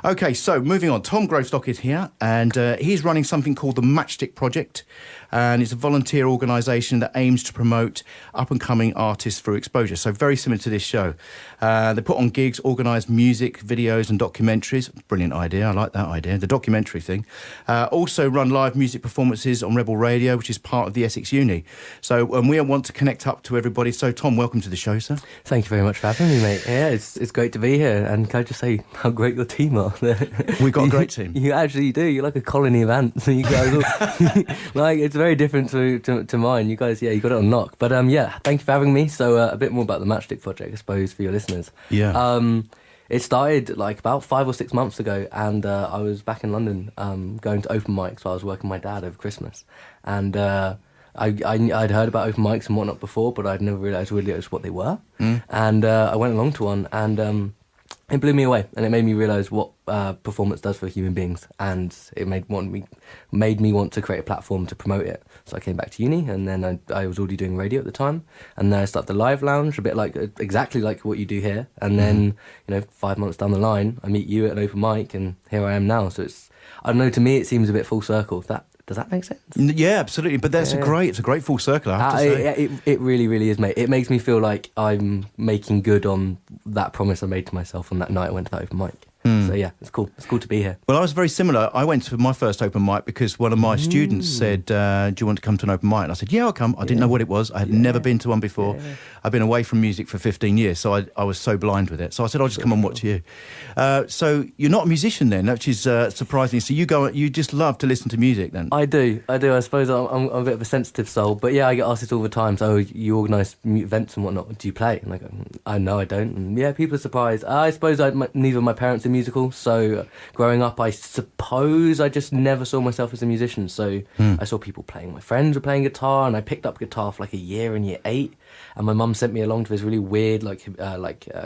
Okay, so moving on. Tom Grovestock is here, and he's running something called the Matchstick Project, and it's a volunteer organisation that aims to promote up-and-coming artists through exposure. So very similar to this show. They put on gigs, organise music, videos and documentaries. Brilliant idea, I like that idea, the documentary thing. Also run live music performances on Rebel Radio, which is part of the Essex Uni. So we want to connect up to everybody. So Tom, welcome to the show, sir. Thank you very much for having me, mate. Yeah, it's great to be here, and can I just say how great your team are? We've got a great team. You actually do. You're like a colony of ants. You guys, like, it's very different to mine. You guys, yeah, you got it on lock. But yeah, thank you for having me. So a bit more about the Matchstick Project, I suppose, for your listeners. Yeah. It started like about 5 or 6 months ago, and I was back in London going to open mics. So I was working with my dad over Christmas, and I'd heard about open mics and whatnot before, but I'd never realised really what they were. And I went along to one, and it blew me away, and it made me realise what performance does for human beings, and it made me want to create a platform to promote it. So I came back to uni, and then I was already doing radio at the time, and then I started the live lounge, a bit like exactly like what you do here. And then 5 months down the line, I meet you at an open mic, and here I am now. So it's, I don't know, to me it seems a bit full circle. Does that make sense? Yeah, absolutely. But it's a great full circle, I have to say. It really, really is, mate. It makes me feel like I'm making good on that promise I made to myself on that night I went to that open mic. So yeah, it's cool. It's cool to be here. Well, I was very similar. I went to my first open mic because one of my students said, do you want to come to an open mic? And I said, yeah, I'll come. I didn't know what it was. I had never been to one before. Yeah. I've been away from music for 15 years, so I was so blind with it. So I said, I'll just come and watch you. So you're not a musician then, which is surprising. So you just love to listen to music then? I do. I suppose I'm a bit of a sensitive soul. But yeah, I get asked this all the time. So you organise events and whatnot. Do you play? And I go, no, I don't. And yeah, people are surprised. I suppose neither of my parents are musical, so growing up I suppose I just never saw myself as a musician. So I saw people playing, my friends were playing guitar, and I picked up guitar for like a year in year 8, and my mum sent me along to this really weird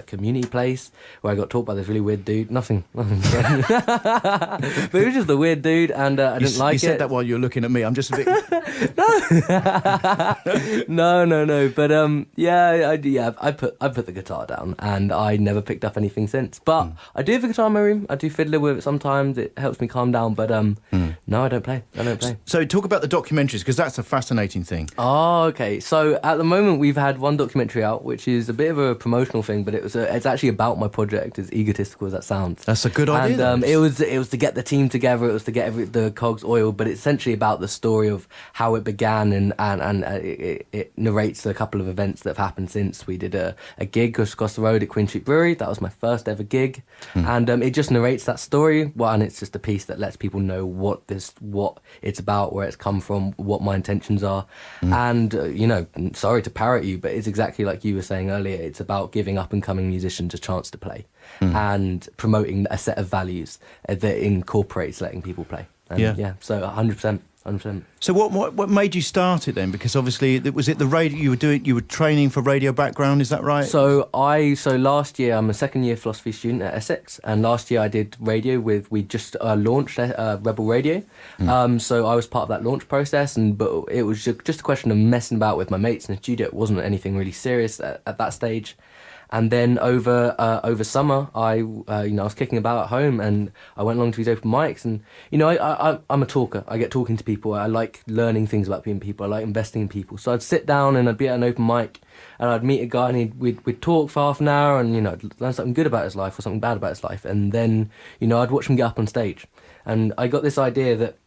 community place where I got taught by this really weird dude. Nothing but it was just a weird dude, and I didn't like it. You said that while you were looking at me. I'm just a bit no, but I put the guitar down, and I never picked up anything since. But I do have a guitar in my room. I do fiddle with it sometimes. It helps me calm down. But no, I don't play. So talk about the documentaries, because that's a fascinating thing. Oh, okay. So at the moment we've had one documentary out, which is a bit of a promotional thing, but it's actually about my project, as egotistical as that sounds. That's a good idea. And it was to get the team together. It was to get the cogs oiled. But it's essentially about the story of how it began, and it narrates a couple of events that have happened since. We did a gig across the road at Queen Street Brewery. That was my first ever gig, and it just narrates that story. Well, and it's just a piece that lets people know what it's about, where it's come from, what my intentions are. And sorry to parrot you, but it's exactly like you were saying earlier. It's about giving up and coming musicians a chance to play, and promoting a set of values that incorporates letting people play. And so 100%. So what made you start it then? Because obviously, was it the radio you were training for radio background, is that right? So last year, I'm a second year philosophy student at Essex, and last year I did radio we just launched Rebel Radio. So I was part of that launch process, but it was just a question of messing about with my mates in the studio. It wasn't anything really serious at that stage. And then over summer, I was kicking about at home, and I went along to these open mics. And I'm a talker. I get talking to people. I like learning things about being people. I like investing in people. So I'd sit down and I'd be at an open mic, and I'd meet a guy, and we'd talk for half an hour, and I'd learn something good about his life or something bad about his life, and then I'd watch him get up on stage. And I got this idea that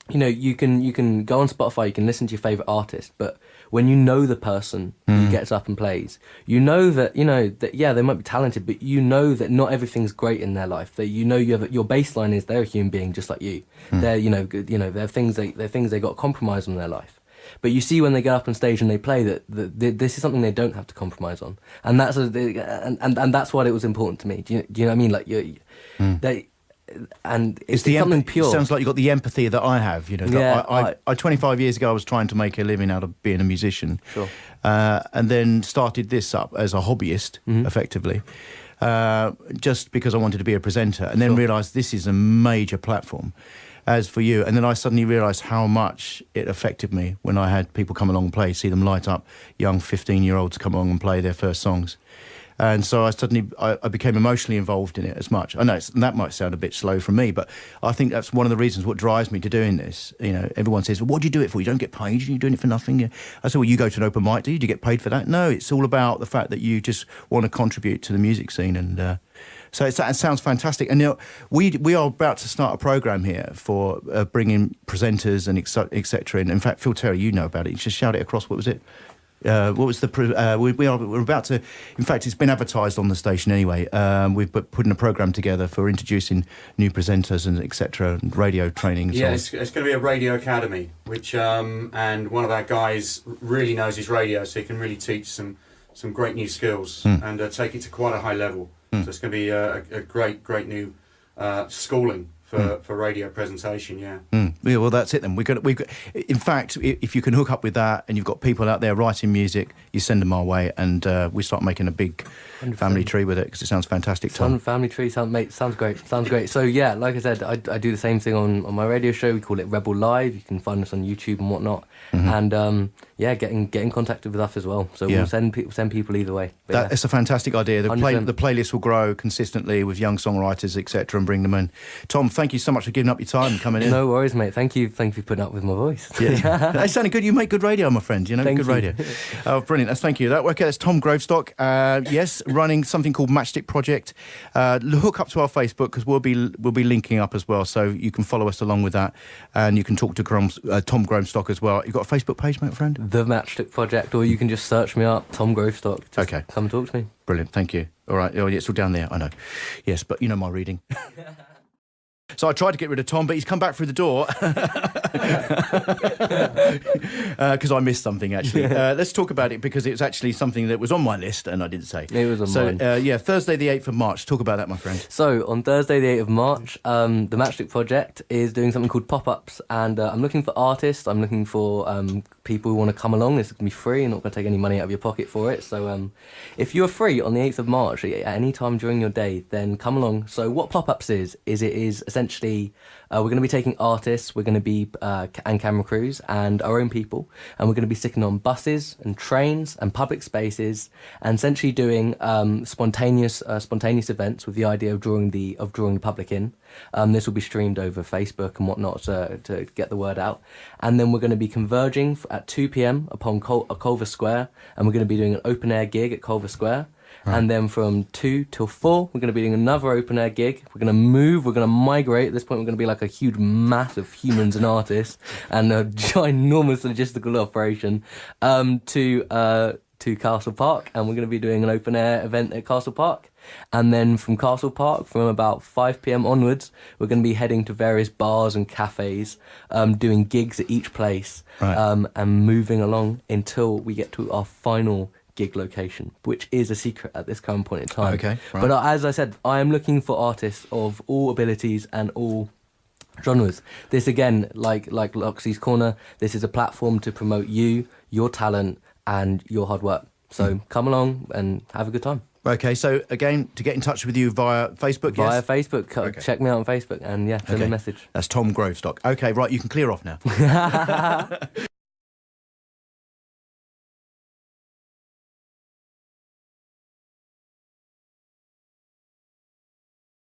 you can go on Spotify, you can listen to your favourite artist, but when you know the person who gets up and plays, they might be talented, but that not everything's great in their life. That you have your baseline is they're a human being just like you. They're there are things they got compromised on in their life. But you see when they get up on stage and they play that this is something they don't have to compromise on, and that's and that's what it was important to me. Do you know what I mean? Like and it's something pure. It sounds like you've got the empathy that I have. I 25 years ago I was trying to make a living out of being a musician. Sure. And then started this up as a hobbyist, effectively, just because I wanted to be a presenter, and then realised this is a major platform. As for you, and then I suddenly realised how much it affected me when I had people come along and play, see them light up, young 15-year-olds come along and play their first songs. And so I became emotionally involved in it as much. I know that might sound a bit slow from me, but I think that's one of the reasons what drives me to doing this. You know, everyone says, well, what do you do it for? You don't get paid, you're doing it for nothing. I said, well, you go to an open mic, do you get paid for that? No, it's all about the fact that you just want to contribute to the music scene. And so it sounds fantastic. And you know, we are about to start a programme here for bringing presenters and etc. In fact, Phil Terry, you know about it. You just shout it across. What was it? What was the? We're about to. In fact, it's been advertised on the station anyway. We're putting a programme together for introducing new presenters and etc. and radio training. And yeah, so it's going to be a radio academy, which and one of our guys really knows his radio, so he can really teach some great new skills and take it to quite a high level. So it's going to be a great new schooling for radio presentation. Yeah. Yeah, well, that's it then. We've got. In fact, if you can hook up with that, and you've got people out there writing music, you send them our way, and we start making a big 100%. Family tree with it because it sounds fantastic. Tom. Family tree sounds great. Sounds great. So yeah, like I said, I do the same thing on my radio show. We call it Rebel Live. You can find us on YouTube and whatnot. And yeah, get in contact with us as well. So we'll send people either way. But it's a fantastic idea. The playlist will grow consistently with young songwriters, etc., and bring them in. Tom, thank you so much for giving up your time and coming in. No worries, mate. Thank you for putting up with my voice. Yeah, that sounded good. You make good radio, my friend. You know, thank good you. radio. Oh, brilliant. Thank you. That's Tom Grovestock. Yes, running something called Matchstick Project. Hook up to our Facebook because we'll be linking up as well, so you can follow us along with that, and you can talk to Tom Grovestock as well. You got a Facebook page, mate, friend? The Matchstick Project, or you can just search me up, Tom Grovestock. Okay, come talk to me. Brilliant. Thank you. All right. Oh, yeah, it's all down there. I know. Yes, but you know my reading. So I tried to get rid of Tom, but he's come back through the door because I missed something, actually. Let's talk about it because it's actually something that was on my list and I didn't say. It was on mine. Yeah, Thursday the 8th of March. Talk about that, my friend. So on Thursday the 8th of March, the Matchstick Project is doing something called pop-ups, and I'm looking for artists. I'm looking for people who want to come along. It's going to be free. You're not going to take any money out of your pocket for it. So if you're free on the 8th of March at any time during your day, then come along. So what pop-ups is essentially we're going to be taking artists, we're going to be and camera crews and our own people, and we're going to be sticking on buses and trains and public spaces and essentially doing spontaneous events with the idea of drawing the public in. This will be streamed over Facebook and whatnot to get the word out, and then we're going to be converging at 2 p.m. upon Colchester Square, and we're going to be doing an open air gig at Colchester Square. Right. And then from 2 till 4, we're going to be doing another open air gig. We're going to move, we're going to migrate. At this point, we're going to be like a huge mass of humans and artists and a ginormous logistical operation to Castle Park. And we're going to be doing an open air event at Castle Park. And then from Castle Park, from about 5 p.m. onwards, we're going to be heading to various bars and cafes, doing gigs at each place, right. And moving along until we get to our final gig location, which is a secret at this current point in time. Okay, right. But as I said, I am looking for artists of all abilities and all genres. This again, like Loxleys Corner, this is a platform to promote you, your talent, and your hard work. So come along and have a good time. Okay, so again, to get in touch with you via Facebook, Via Facebook. Okay. Check me out on Facebook and send me a message. That's Tom Grovestock. Okay, right, you can clear off now.